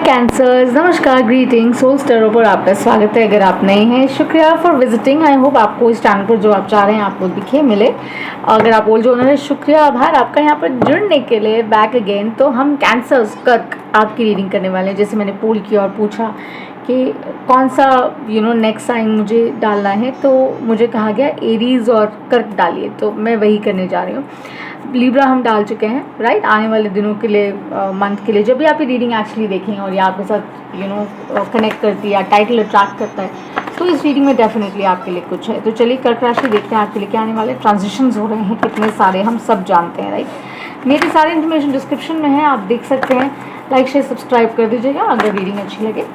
Cancers, नमस्कार, greeting, soul स्टारों पर आपका स्वागत है। अगर आप नए हैं, शुक्रिया फॉर विजिटिंग। आई होप आपको इस चैनल पर जो आप चाह रहे हैं आपको दिखे मिले। अगर आप ओल्ड ओनर है, शुक्रिया, आभार आपका यहाँ पर जुड़ने के लिए। Back again. तो हम कैंसर्स कर्क आपकी रीडिंग करने वाले हैं। जैसे मैंने पोल किया और पूछा कि कौन सा नेक्स्ट साइन मुझे डालना है, तो मुझे कहा गया एरीज और कर्क डालिए, तो मैं वही करने जा रही हूँ। लिब्रा हम डाल चुके हैं, राइट। आने वाले दिनों के लिए, मंथ के लिए, जब भी आप ये रीडिंग एक्चुअली देखेंगे और ये आपके साथ कनेक्ट करती है या टाइटल अट्रैक्ट करता है, तो इस रीडिंग में डेफिनेटली आपके लिए कुछ है। तो चलिए कर्क राशि देखते हैं आपके लिए क्या आने वाले ट्रांजिशंस हो रहे हैं, कितने सारे हम सब जानते हैं, राइट। मेरी सारी इन्फॉर्मेशन डिस्क्रिप्शन में है, आप देख सकते हैं। लाइक शेयर सब्सक्राइब कर दीजिएगा अगर रीडिंग अच्छी लगे,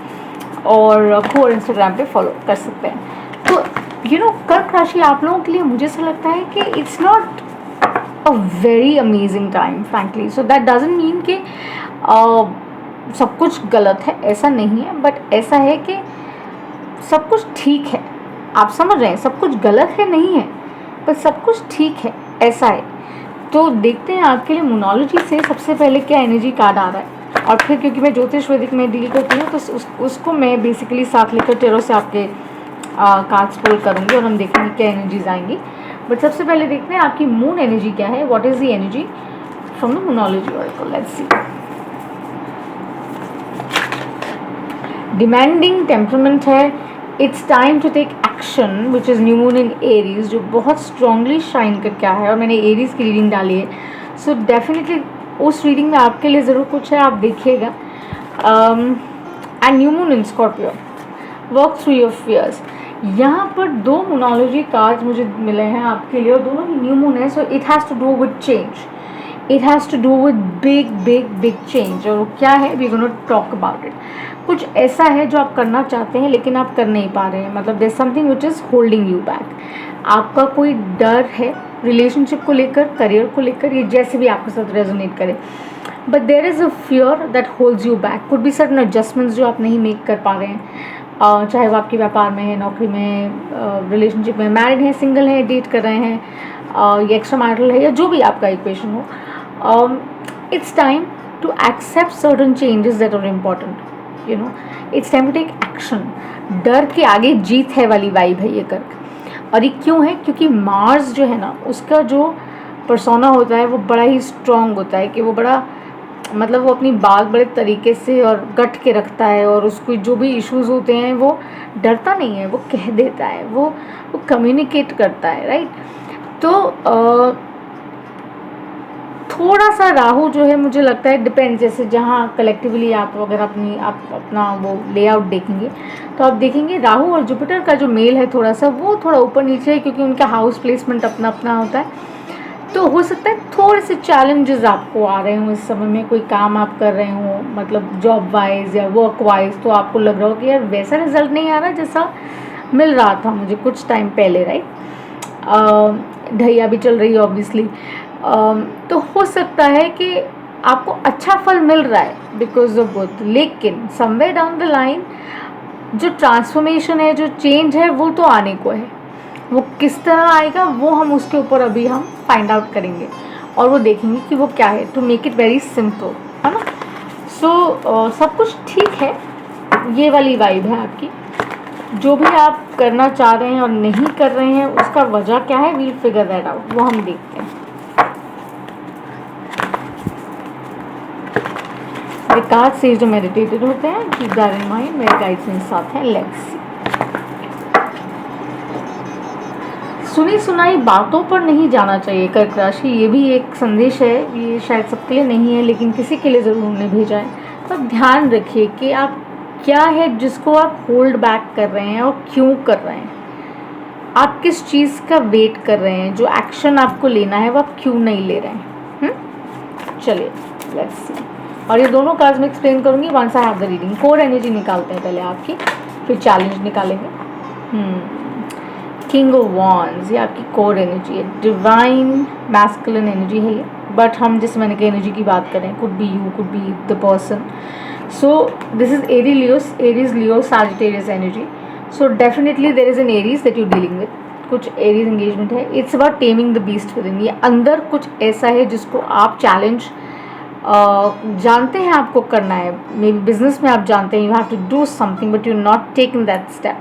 और खू और इंस्टाग्राम पे फॉलो कर सकते हैं। तो कर्क राशि आप लोगों के लिए मुझे ऐसा लगता है कि it's not a very amazing time frankly, so that doesn't mean कि सब कुछ गलत है, ऐसा नहीं है। बट ऐसा है कि सब कुछ ठीक है, आप समझ रहे हैं। सब कुछ गलत है नहीं है, पर सब कुछ ठीक है, ऐसा है। तो देखते हैं आपके लिए मोनोलॉजी से सबसे पहले क्या एनर्जी कार्ड आ रहा है, और फिर क्योंकि मैं ज्योतिष वैदिक में डील करती हूँ, तो उसको मैं बेसिकली साथ लेकर टेरो से आपके कार्ड्स पुल करूँगी और हम देखेंगे क्या एनर्जीज आएंगी। बट सबसे पहले देखते हैं आपकी मून एनर्जी क्या है। What is the energy from the moonology oracle, let's see. Demanding temperament है, it's time to take action, which is new moon in Aries, जो बहुत स्ट्रांगली शाइन करके आया है। और मैंने एरीज की रीडिंग डाली है, सो डेफिनेटली उस रीडिंग में आपके लिए ज़रूर कुछ है, आप देखिएगा। And new moon in Scorpio, work through your fears. यहाँ पर दो मोनोलॉजी कार्ड्स मुझे मिले हैं आपके लिए, और दोनों ही न्यू मून है। So it has to do with change, it has to do with big big big change. और वो क्या है, we gonna talk about it. कुछ ऐसा है जो आप करना चाहते हैं लेकिन आप कर नहीं पा रहे हैं, मतलब there something which is holding you back. आपका कोई डर है रिलेशनशिप को लेकर, करियर को लेकर, ये जैसे भी आपके साथ रेजोनेट करे, but there is a fear that holds you back. Could be certain adjustments जो आप नहीं मेक कर पा रहे हैं, चाहे वो आपके व्यापार में है, नौकरी में, रिलेशनशिप में, मैरिड है, सिंगल है, डेट कर रहे हैं, या एक्स्ट्रा मैरिटल है, या जो भी आपका इक्वेशन हो। It's time to accept certain changes that are important, it's time to take action. डर के आगे जीत है वाली वाइब है ये कर्क। और ये क्यों है, क्योंकि मार्स जो है ना, उसका जो पर्सोना होता है वो बड़ा ही स्ट्रॉन्ग होता है, कि वो बड़ा, मतलब वो अपनी बात बड़े तरीके से और गट के रखता है, और उसको जो भी इश्यूज होते हैं वो डरता नहीं है, वो कह देता है, वो कम्युनिकेट करता है, राइट। तो थोड़ा सा राहु जो है, मुझे लगता है डिपेंड, जैसे जहाँ कलेक्टिवली आप अगर आप अपना वो लेआउट देखेंगे, तो आप देखेंगे राहु और जुपिटर का जो मेल है थोड़ा सा, वो थोड़ा ऊपर नीचे है, क्योंकि उनका हाउस प्लेसमेंट अपना अपना होता है। तो हो सकता है थोड़े से चैलेंजेस आपको आ रहे हों इस समय में, कोई काम आप कर रहे हो, मतलब जॉब वाइज या वर्क वाइज, तो आपको लग रहा हो कि यार वैसा रिजल्ट नहीं आ रहा जैसा मिल रहा था मुझे कुछ टाइम पहले, राइट। ढैया भी चल रही है ऑब्वियसली। तो हो सकता है कि आपको अच्छा फल मिल रहा है बिकॉज ऑफ बुध, लेकिन समवेयर डाउन द लाइन जो ट्रांसफॉर्मेशन है, जो चेंज है, वो तो आने को है। वो किस तरह आएगा, वो हम उसके ऊपर अभी हम फाइंड आउट करेंगे, और वो देखेंगे कि वो क्या है, to make it very simple, है ना। सो सब कुछ ठीक है, ये वाली वाइब है आपकी। जो भी आप करना चाह रहे हैं और नहीं कर रहे हैं, उसका वजह क्या है, वील फिगर दैट आउट, वो हम देखते हैं। कार्ड से जो मेडिटेटेड होते हैं, कीप दैट इन माइंड, मेरे गाइड्स मेरे साथ हैं। Let's see. सुनी सुनाई बातों पर नहीं जाना चाहिए कर्क राशि, ये भी एक संदेश है, ये शायद सबके लिए नहीं है लेकिन किसी के लिए ज़रूर उन्हें भेजा है। तो ध्यान रखिए कि आप क्या है जिसको आप होल्ड बैक कर रहे हैं और क्यों कर रहे हैं, आप किस चीज़ का वेट कर रहे हैं, जो एक्शन आपको लेना है वो आप क्यों नहीं ले रहे हैं। चलिए लेट्स सी। और ये दोनों कार्ड्स में एक्सप्लेन करूँगी once I have the reading. Core energy निकालते हैं पहले आपकी, फिर चैलेंज निकालेंगे। किंग ऑफ वॉन्ड्स, ये आपकी कोर एनर्जी है, डिवाइन मैस्कुलिन एनर्जी है ये। बट हम जिस मैंने की एनर्जी की बात करें, could be you, could be the person. So this is Aries Leo Sagittarius energy. So definitely there is an Aries that you dealing with, कुछ एरीज एंगेजमेंट है। It's about taming the beast within, ये अंदर कुछ ऐसा है जिसको आप challenge जानते हैं आपको करना है, मे बी बिजनेस में आप जानते हैं you have to do something but you not taking that step.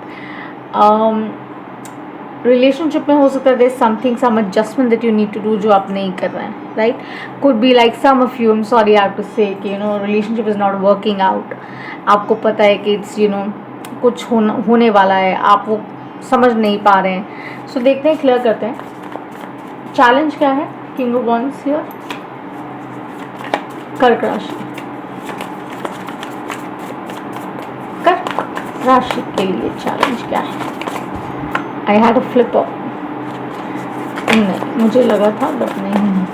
Relationship में हो सकता है there something some adjustment that you need to do जो आप नहीं कर रहे हैं, right. Could be like some of you, I am sorry I have to say कि relationship is not working out. आपको पता है कि इट्स कुछ होने वाला है, आप वो समझ नहीं पा रहे हैं। सो देखते हैं, क्लियर करते हैं चैलेंज क्या है। किंग ऑफ वंस हियर, कर्क राशि, कर्क राशि के लिए चैलेंज क्या है। I had a flip up, नहीं मुझे लगा था बट नहीं है।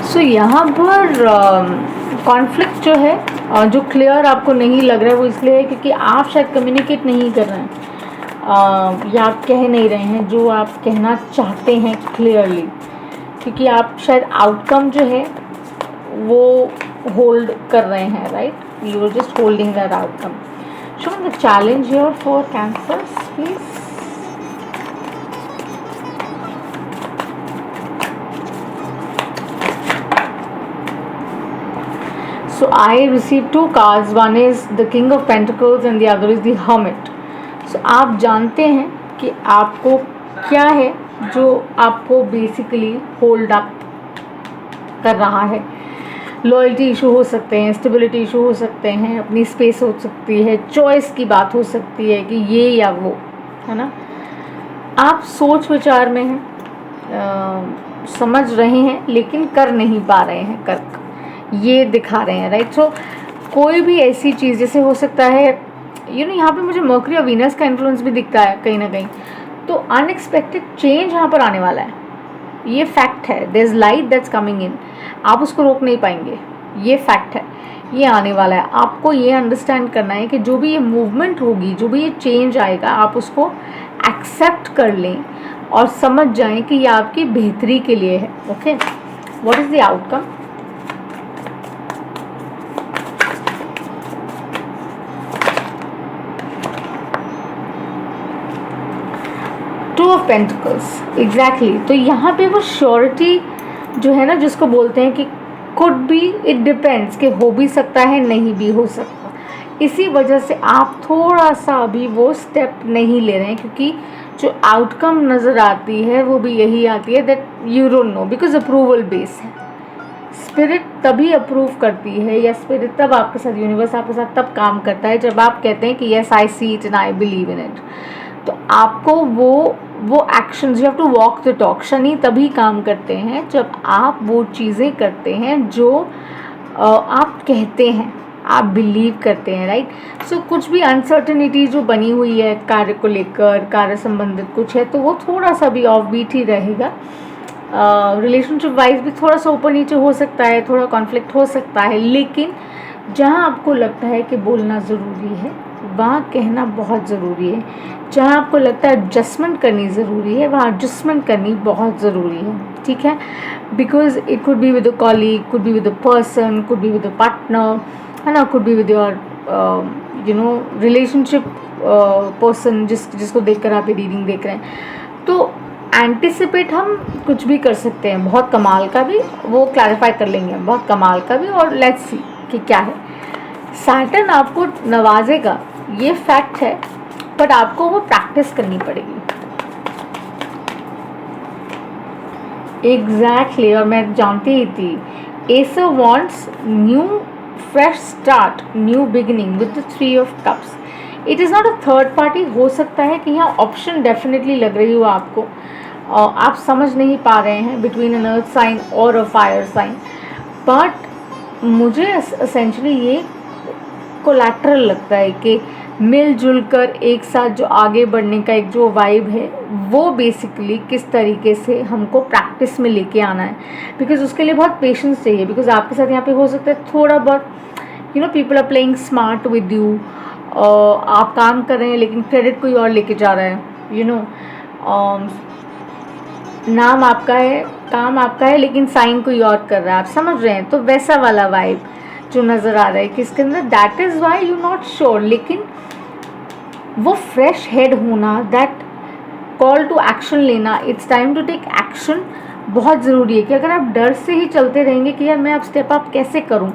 सो यहाँ पर कॉन्फ्लिक्ट जो है जो क्लियर आपको नहीं लग रहा है वो इसलिए है क्योंकि आप शायद कम्युनिकेट नहीं कर रहे हैं या आप कह नहीं रहे हैं जो आप कहना चाहते हैं क्लियरली, क्योंकि आप शायद आउटकम जो है वो होल्ड कर रहे हैं, right. You are just holding that outcome. Show the challenge here for Cancers please. So I received two cards. One is the King of Pentacles and the other is the Hermit. So आप जानते हैं कि आपको क्या है जो आपको basically hold up कर रहा है। लॉयल्टी इशू हो सकते हैं, स्टेबिलिटी इशू हो सकते हैं, अपनी स्पेस हो सकती है, चॉइस की बात हो सकती है कि ये या वो, है ना। आप सोच विचार में हैं, समझ रहे हैं लेकिन कर नहीं पा रहे हैं, कर्क ये दिखा रहे हैं, राइट। सो कोई भी ऐसी चीज़ जैसे हो सकता है यहाँ पे मुझे मर्करी और वीनस का इन्फ्लुएंस भी दिखता है कहीं ना कहीं, तो अनएक्सपेक्टेड चेंज यहाँ पर आने वाला है, ये फैक्ट है। There is light that's coming in, आप उसको रोक नहीं पाएंगे, ये फैक्ट है, ये आने वाला है। आपको ये अंडरस्टैंड करना है कि जो भी ये मूवमेंट होगी, जो भी ये चेंज आएगा, आप उसको एक्सेप्ट कर लें और समझ जाएं कि ये आपकी बेहतरी के लिए है। Okay, what is the outcome. Two of pentacles, exactly. तो यहाँ पे वो श्योरिटी जो है ना, जिसको बोलते हैं कि कुड बी, इट डिपेंड्स, कि हो भी सकता है नहीं भी हो सकता। इसी वजह से आप थोड़ा सा अभी वो स्टेप नहीं ले रहे हैं, क्योंकि जो आउटकम नज़र आती है वो भी यही आती है that you don't know, because approval base है। स्पिरिट तभी अप्रूव करती है, या स्पिरिट तब आपके साथ, यूनिवर्स आपके साथ तब काम करता है जब आप कहते हैं कि yes I see it and I believe in it. तो आपको वो actions, you have to walk the talk. Shani तभी काम करते हैं जब आप वो चीज़ें करते हैं जो आप कहते हैं, आप बिलीव करते हैं, राइट। सो कुछ भी अनसर्टेनिटी जो बनी हुई है कार्य को लेकर, कार्य संबंधित कुछ है, तो वो थोड़ा सा भी ऑफ बीट ही रहेगा। रिलेशनशिप वाइज भी थोड़ा सा ऊपर नीचे हो सकता है, थोड़ा कॉन्फ्लिक्ट हो सकता है, लेकिन जहाँ आपको लगता है कि बोलना ज़रूरी है वहाँ कहना बहुत ज़रूरी है। जहाँ आपको लगता है एडजस्टमेंट करनी ज़रूरी है वहाँ एडजस्टमेंट करनी बहुत ज़रूरी है, ठीक है। Because it could be with a colleague, could be with a person, could be with a partner, है ना, could be with your relationship person जिसको देखकर आप ये रीडिंग देख रहे हैं। तो एंटिसिपेट हम कुछ भी कर सकते हैं, बहुत कमाल का भी, वो क्लैरिफाई कर लेंगे, बहुत कमाल का भी, और लेट्स सी कि क्या है। सैटर्न आपको नवाजेगा, ये फैक्ट है, बट आपको वो प्रैक्टिस करनी पड़ेगी। एग्जैक्टली, और मैं जानती ही थी। S of wands, new fresh start, new beginning with the 3 of cups. It is not a third party. हो सकता है कि यहाँ ऑप्शन डेफिनेटली लग रही हो आपको, आप समझ नहीं पा रहे हैं बिटवीन एन अर्थ साइन और अ फायर साइन, बट मुझे एसेंशली ये कोलैटरल लगता है कि मिलजुल कर एक साथ जो आगे बढ़ने का एक जो वाइब है, वो बेसिकली किस तरीके से हमको प्रैक्टिस में लेके आना है। बिकॉज उसके लिए बहुत पेशेंस चाहिए, बिकॉज आपके साथ यहाँ पे हो सकता है थोड़ा बहुत people are playing smart with you, आप काम कर रहे हैं लेकिन क्रेडिट कोई और लेके जा रहा है, नाम आपका है, काम आपका है, लेकिन साइन कोई और कर रहा है, आप समझ रहे हैं। तो वैसा वाला वाइब जो नज़र आ रहा है कि इसके अंदर, that is why you not sure. लेकिन वो फ्रेश हेड होना, दैट कॉल टू एक्शन लेना, it's time to take action, बहुत ज़रूरी है। कि अगर आप डर से ही चलते रहेंगे कि यार मैं अब स्टेप अप कैसे करूं,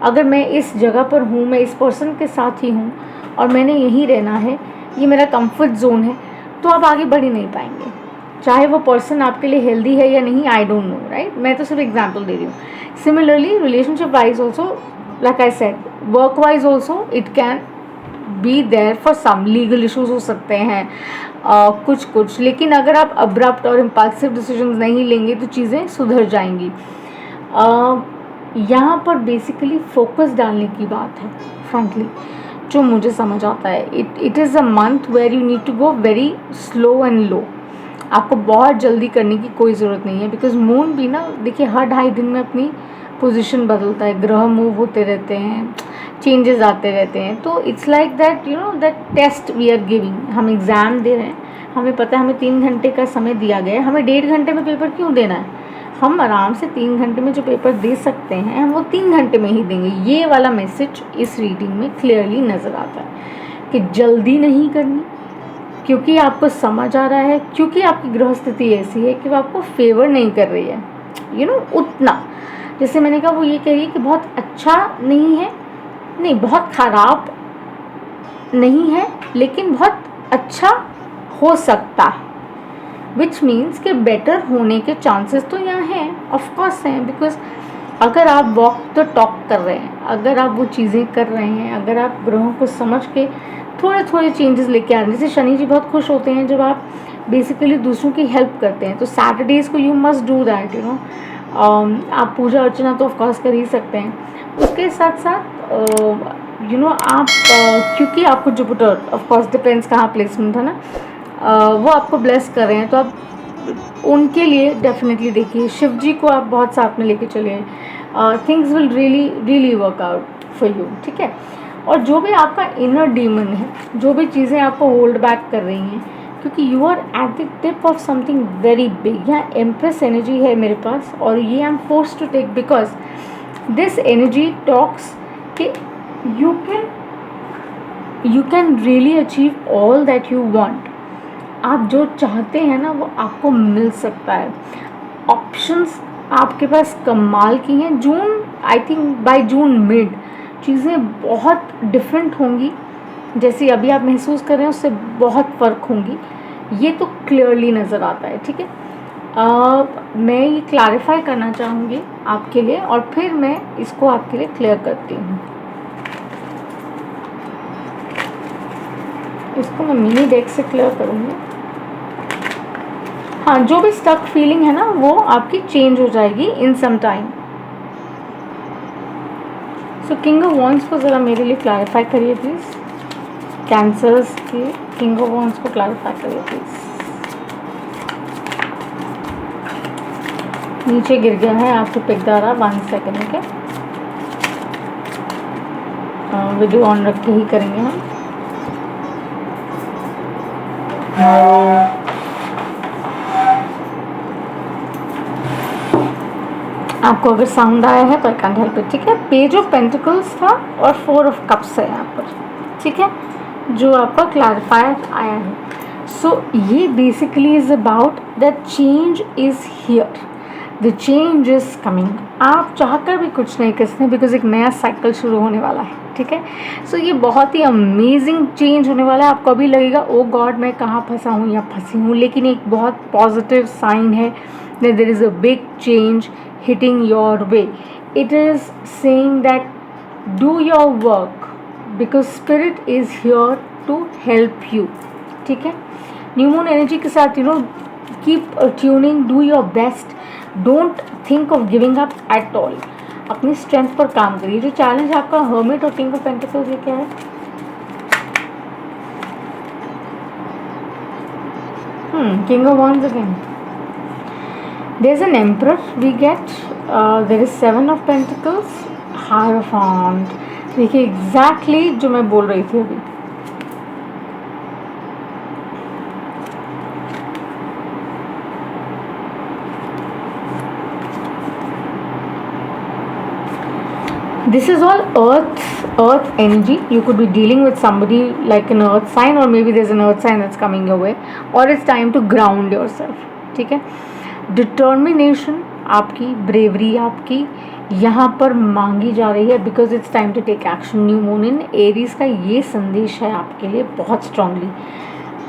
अगर मैं इस जगह पर हूं, मैं इस पर्सन के साथ ही हूं और मैंने यहीं रहना है, ये मेरा कंफर्ट जोन है, तो आप आगे बढ़ ही नहीं पाएंगे। चाहे वो पर्सन आपके लिए हेल्दी है या नहीं, आई डोंट नो, राइट। मैं तो सिर्फ एग्जाम्पल दे रही हूँ। Similarly relationship wise also, like I said, work wise also it can be there for some, legal issues हो सकते हैं कुछ, लेकिन अगर आप अब्रप्ट और इम्पल्सिव डिसीजंस नहीं लेंगे तो चीज़ें सुधर जाएंगी। यहाँ पर बेसिकली फोकस डालने की बात है, फ्रैंकली जो मुझे समझ आता है। It is a month where you need to go very slow and low. आपको बहुत जल्दी करने की कोई ज़रूरत नहीं है, बिकॉज मून भी ना, देखिए हर 2.5 दिन में अपनी पोजीशन बदलता है, ग्रह मूव होते रहते हैं, चेंजेस आते रहते हैं। तो it's like that, you know, that test we are giving, हम एग्ज़ाम दे रहे हैं, हमें पता है हमें 3 घंटे का समय दिया गया है, हमें 1.5 घंटे में पेपर क्यों देना है। हम आराम से 3 घंटे में जो पेपर दे सकते हैं हम वो 3 घंटे में ही देंगे। ये वाला मैसेज इस रीडिंग में क्लियरली नज़र आता है कि जल्दी नहीं करनी, क्योंकि आपको समझ आ रहा है, क्योंकि आपकी ग्रह स्थिति ऐसी है कि वो आपको फेवर नहीं कर रही है, यू नो, उतना। जैसे मैंने कहा, वो ये कह रही है कि बहुत अच्छा नहीं है, नहीं बहुत ख़राब नहीं है, लेकिन बहुत अच्छा हो सकता है, विच मीन्स कि बेटर होने के चांसेस तो यहाँ हैं, ऑफकोर्स हैं। बिकॉज अगर आप वॉक द टॉक कर रहे हैं, अगर आप वो चीज़ें कर रहे हैं, अगर आप ग्रहों को समझ के थोड़े थोड़े चेंजेस लेके आ रहे हैं, जैसे शनि जी बहुत खुश होते हैं जब आप बेसिकली दूसरों की हेल्प करते हैं, तो सैटरडेज़ को you must do that, you no. आप पूजा अर्चना तो ऑफकोर्स कर ही सकते हैं, उसके साथ साथ यू नो आप क्योंकि आपको जुपिटर ऑफकोर्स डिपेंड्स कहाँ प्लेसमेंट है ना, वो आपको ब्लेस कर रहे हैं, तो आप उनके लिए डेफिनेटली देखिए, शिव जी को आप बहुत साथ में लेके चलिए, things will really work out for you, ठीक है। और जो भी आपका इनर डीमन है, जो भी चीज़ें आपको होल्ड बैक कर रही हैं, क्योंकि you are at the tip of something very big. यहाँ एम्प्रेस एनर्जी है मेरे पास, और ये I am force to take because this energy talks कि you can really achieve all that you want. आप जो चाहते हैं ना वो आपको मिल सकता है। ऑप्शंस आपके पास कमाल की हैं। June, I think by June mid चीज़ें बहुत डिफरेंट होंगी, जैसे अभी आप महसूस कर रहे हैं उससे बहुत फ़र्क होंगी, ये तो क्लियरली नज़र आता है, ठीक है। मैं ये क्लैरिफाई करना चाहूँगी आपके लिए, और फिर मैं इसको आपके लिए क्लियर करती हूँ। इसको मैं मिनी डेक से क्लियर करूँगी। हाँ, जो भी स्टक फीलिंग है ना वो आपकी चेंज हो जाएगी in some time. So king of wands को ज़रा मेरे लिए क्लैरिफाई करिए प्लीज़। कैंसर्स के किंग ऑफ वॉन्ड्स को क्लैरिफाई करिए प्लीज़। नीचे गिर गया है, आपको पिक रहा 1 सेकेंड, ओके। वीडियो ऑन रख के ही करेंगे हम। आपको अगर साउंड आया है तो आई कैंट हेल्प इट, ठीक है। पेज ऑफ पेंटिकल्स था और 4 ऑफ कप्स है यहाँ पर, ठीक है, जो आपका क्लैरिफायर आया है। सो ये basically is about that change is here, the change is coming. आप चाहकर भी कुछ नहीं कर सकते, बिकॉज एक नया साइकिल शुरू होने वाला है, ठीक है। सो ये बहुत ही अमेजिंग चेंज होने वाला है। आपको अभी लगेगा ओ गॉड मैं कहाँ फंसा हूँ या फंसी हूँ, लेकिन एक बहुत पॉजिटिव साइन है that there is a big change hitting your way. It is saying that do your work because spirit is here to help you, ठीक है। न्यू मून एनर्जी के साथ you know keep tuning, do your best, don't think of giving up at all. अपनी strength पर काम करिए। जो challenge आपका हर्मिट और किंग ऑफ पेंटिकल्स, ये क्या है? King of wands again. There's an emperor we get, there is 7 of pentacles, Hierophant। देखिए exactly जो मैं बोल रही थी अभी। This is all earth energy. You could be dealing with somebody like an earth sign, or maybe there's an earth sign that's coming your way, or it's time to ground yourself. ठीक है, determination आपकी, bravery आपकी यहाँ पर मांगी जा रही है, because it's time to take action. New moon in Aries का ये संदेश है आपके लिए बहुत स्ट्रांगली.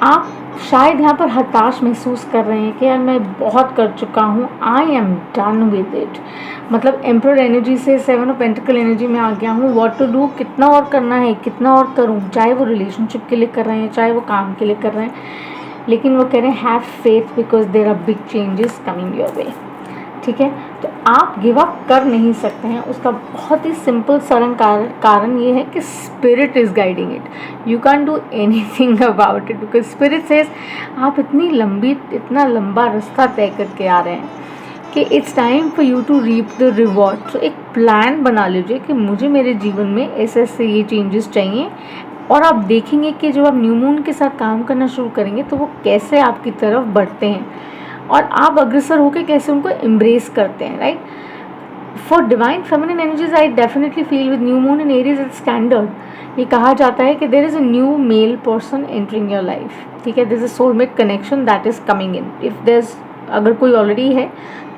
आप शायद यहाँ पर हताश महसूस कर रहे हैं कि यार मैं बहुत कर चुका हूँ, I am done with it. मतलब एम्परर एनर्जी से 7 ऑफ पेंटिकल एनर्जी में आ गया हूँ. व्हाट टू डू, कितना और करना है, कितना और करूँ. चाहे वो रिलेशनशिप के लिए कर रहे हैं, चाहे वो काम के लिए कर रहे हैं, लेकिन वो कह रहे हैं have faith because there are big changes coming your way. ठीक है, तो आप गिव अप कर नहीं सकते हैं. उसका बहुत ही सिंपल सरल कारण ये है कि spirit is guiding it. You can do anything about it, because spirit says आप इतना लंबा रास्ता तय करके आ रहे हैं कि it's time for you to reap the reward. तो एक प्लान बना लीजिए कि मुझे मेरे जीवन में ऐसे ये चेंजेस चाहिए, और आप देखेंगे कि जब आप न्यू मून के साथ काम करना शुरू करेंगे तो वो कैसे आपकी तरफ बढ़ते हैं और आप अग्रसर होकर कैसे उनको एम्ब्रेस करते हैं. Right, for divine feminine energies I definitely feel with new moon in Aries it's standard. ये कहा जाता है कि there is a new male person entering your life. ठीक है, this is soulmate connection that is coming in. If there अगर कोई already है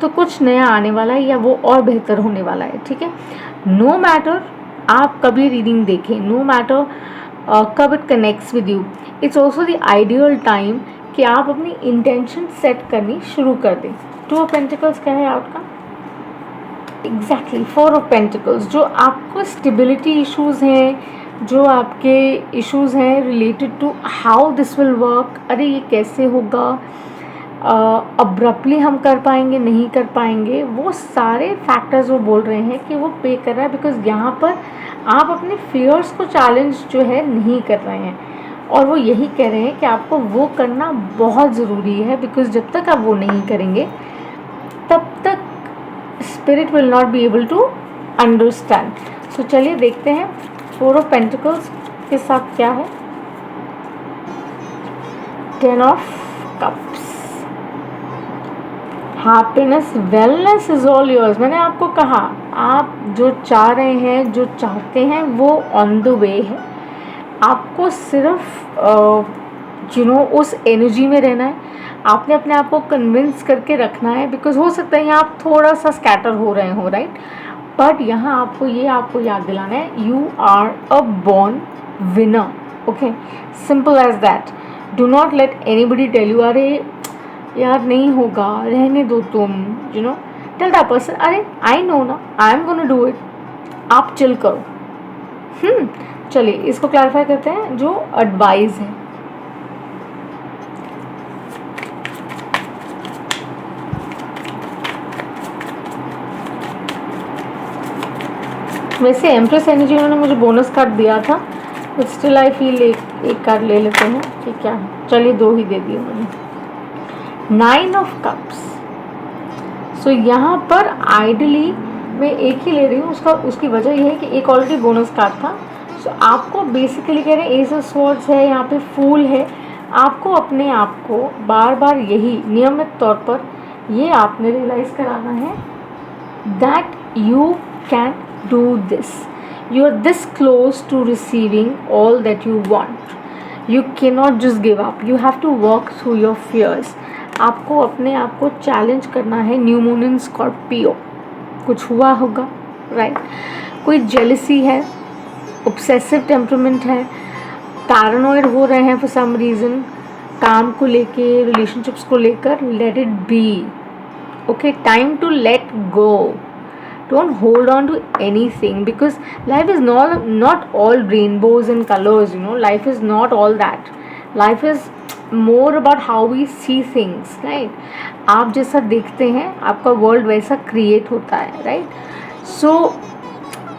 तो कुछ नया आने वाला है, या वो और बेहतर होने वाला है. ठीक है, नो मैटर आप कभी रीडिंग देखें, नो मैटर कब it connects with you, it's also the ideal time कि आप अपनी इंटेंशन सेट करनी शुरू कर दें. 2 ऑफ पेंटिकल्स क्या है आपका? Exactly 4 of pentacles. जो आपको स्टेबिलिटी इश्यूज़ हैं, जो आपके इश्यूज़ हैं related to how this will work, अरे ये कैसे होगा, अब्रप्टली हम कर पाएंगे नहीं कर पाएंगे, वो सारे फैक्टर्स वो बोल रहे हैं कि वो पे कर रहा है. बिकॉज यहाँ पर आप अपने फियर्स को चैलेंज जो है नहीं कर रहे हैं, और वो यही कह रहे हैं कि आपको वो करना बहुत ज़रूरी है. बिकॉज जब तक आप वो नहीं करेंगे तब तक spirit will not be able to understand. So चलिए देखते हैं 4 ऑफ पेंटिकल्स के साथ क्या है. 10 of cups. Happiness, wellness is all yours. मैंने आपको कहा आप जो चाह रहे हैं, जो चाहते हैं, वो ऑन द वे है. आपको सिर्फ उस एनर्जी में रहना है. आपने अपने आप को कन्विंस करके रखना है. बिकॉज हो सकता है यहाँ आप थोड़ा सा स्कैटर हो रहे हो, राइट, बट यहाँ आपको याद दिलाना है you are a born winner. Okay, simple as that. Do not let anybody tell you अरे यार नहीं होगा, रहने दो तुम. टेल दैट पर्सन अरे आई नो ना, I am gonna do it. आप चिल करो. चलिए इसको क्लैरिफाई करते हैं जो एडवाइस है. वैसे एम्प्रेस एनर्जी उन्होंने मुझे बोनस कार्ड दिया था, बट स्टिल आई फील एक कार्ड ले लेते हैं कि क्या है. चलिए 2 ही दे दिए उन्होंने. 9 ऑफ कप्स. सो यहाँ पर आइडली मैं एक ही ले रही हूँ. उसकी वजह यह है कि एक ऑलरेडी बोनस कार्ड था. सो आपको बेसिकली कह रहे हैं एस ऑफ स्वॉर्ड्स है, यहाँ पे फूल है. आपको अपने आप को बार बार यही नियमित तौर पर ये आपने रियलाइज़ कराना है that you can do this. You are this close to receiving all that you want. You can not just give up. You have to work through your fears. आपको अपने आप को चैलेंज करना है. New moon in Scorpio. कुछ हुआ होगा, right. कोई जेलसी है, ऑब्सेसिव टेम्परामेंट है, पैरानॉइड हो रहे हैं फॉर सम रीज़न, काम को लेके, रिलेशनशिप्स को लेकर. Let it be. Okay, time to let go. Don't hold on to anything because life is not all rainbows and colours. Life is not all that. Life is more about how we see things, right. आप जैसा देखते हैं आपका world वैसा create होता है, right. सो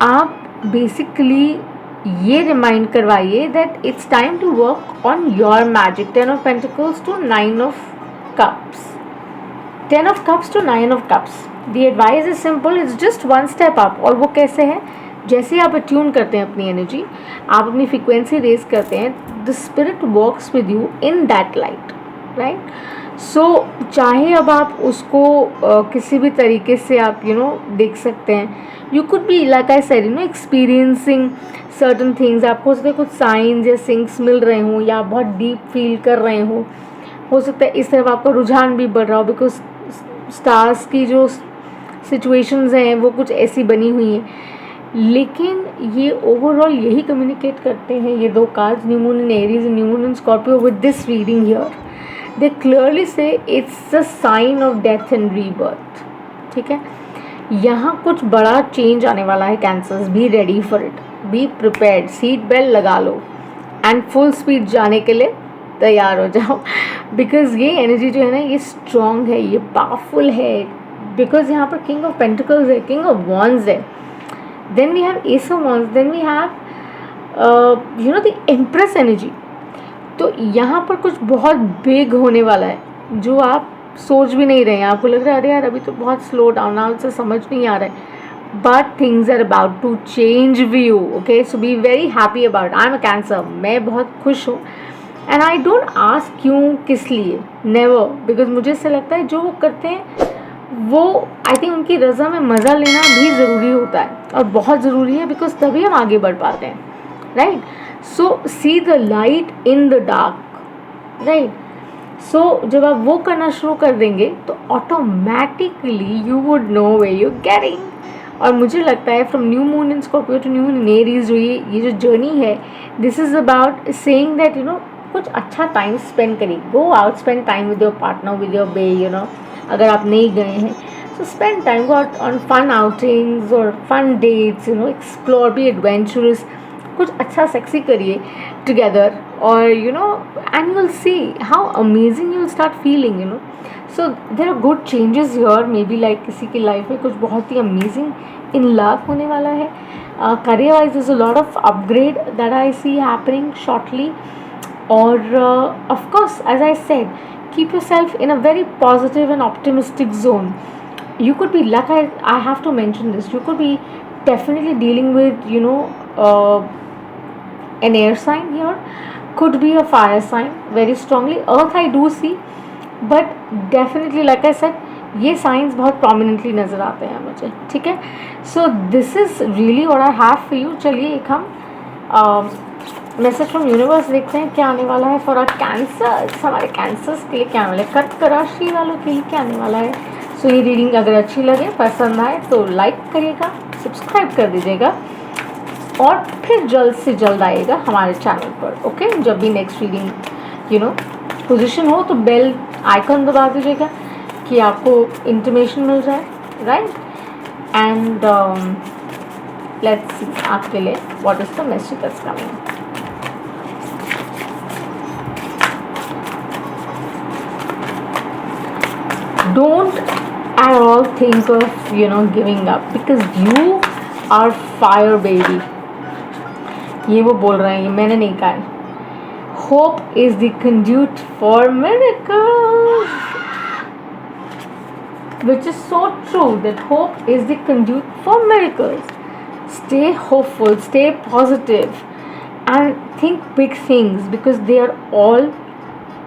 आप basically ये रिमाइंड करवाइए that it's time to work on your magic. 10 of pentacles to 9 of cups. 10 of cups to 9 of cups. The advice is simple, it's just 1 step up. और वो कैसे है? जैसे आप अट्यून करते हैं अपनी एनर्जी, आप अपनी फ्रीक्वेंसी रेज करते हैं, the spirit works with you in that light, right. चाहे अब आप उसको किसी भी तरीके से आप देख सकते हैं. You could be like I said experiencing certain things. आपको हो सकता है कुछ साइंस या सिंक्स मिल रहे हों, या आप बहुत डीप फील कर रहे हो सकता है इस तरफ आपका रुझान भी बढ़ रहा हो, बिकॉज स्टार्स की जो सिचुएशंस हैं वो कुछ ऐसी बनी हुई हैं. लेकिन ये ओवरऑल यही कम्युनिकेट करते हैं ये 2 cards, new moon in Aries and new moon in Scorpio. With this reading here they clearly say it's a sign of death and rebirth. ठीक है, यहाँ कुछ बड़ा चेंज आने वाला है cancers. Be ready for it, be prepared, seat belt लगा लो एंड फुल स्पीड जाने के लिए तैयार हो जाओ. बिकॉज ये एनर्जी जो है ना ये स्ट्रॉन्ग है, ये पावरफुल है. बिकॉज यहाँ पर किंग ऑफ पेंटिकल्स है, किंग ऑफ वॉन्ड्स है, then we have ace of wands, then we have the empress energy. तो यहाँ पर कुछ बहुत बिग होने वाला है जो आप सोच भी नहीं रहे हैं. आपको लग रहा है अरे यार अभी तो बहुत स्लो डाउन है, उससे समझ नहीं आ रहा है. But things are about to change view. Okay, so be very happy about. I am a Cancer, मैं बहुत खुश हूँ. एंड आई डोंट आस्क क्यों, किस लिए, नेवर. बिकॉज मुझे ऐसा लगता है जो वो करते हैं वो आई थिंक उनकी रज़ा में मज़ा लेना भी ज़रूरी होता है और बहुत ज़रूरी है. बिकॉज तभी हम आगे बढ़ पाते हैं, right. So see the light in the dark, right. So जब आप वो करना शुरू कर देंगे तो automatically you would know way you getting. और मुझे लगता है from new moon in Scorpio to new moon in Aries जो ये जो जर्नी है, this is about saying that कुछ अच्छा टाइम स्पेंड करिए. Go out, spend time with your partner, with your bae. अगर आप नहीं गए हैं so spend time, go out on fun outings और fun dates. Explore, be adventurous, कुछ अच्छा सेक्सी करिए टुगेदर. और and you will see how amazing you will start feeling. So there are good changes here. May be like किसी की life में कुछ बहुत ही अमेजिंग इन लव होने वाला है. Career wise is a lot of upgrade that I C happening shortly. और of course, as I said, keep yourself in a very positive and optimistic zone. You could be, like I have to mention this, you could be definitely dealing with an air sign here, could be a fire sign very strongly. Earth I do see, but definitely like I said ये science बहुत prominently नज़र आते हैं मुझे. ठीक है, so this is really what I have for you. चलिए एक हम मैसेज फ्रॉम यूनिवर्स देखते हैं क्या आने वाला है फॉर आवर कैंसर्स. हमारे कैंसर्स के लिए क्या आने वाला है, कर्क राशि वालों के लिए क्या आने वाला है. सो ये रीडिंग अगर अच्छी लगे, पसंद आए तो लाइक करिएगा, सब्सक्राइब कर दीजिएगा और फिर जल्द से जल्द आएगा हमारे चैनल पर. ओके, जब भी नेक्स्ट रीडिंग पोजीशन हो तो बेल आइकन दबा दीजिएगा कि आपको इंटीमेशन मिल जाए, राइट. एंड लेट्स सी आपके लिए what is the message that's coming. Don't at all think of giving up, because you are fire baby. ये वो बोल रहे हैं, ये मैंने नहीं कहा है. Hope is the conduit for miracles, which is so true, that hope is the conduit for miracles. Stay hopeful, stay positive and think big things, because they are all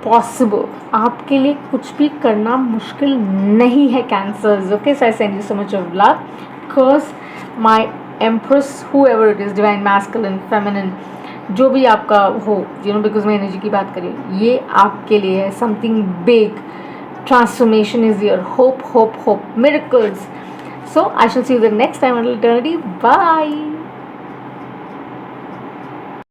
possible. आपके लिए कुछ भी करना मुश्किल नहीं है cancers. Okay, so I send you so much of love. Because my empress, whoever it is, divine masculine, feminine, जो भी आपका हो, बिकॉज मैं एनर्जी की बात करी, ये आपके लिए है. Something big, transformation is your. Hope hope hope, miracles. So I shall see you the next time on eternity. Bye.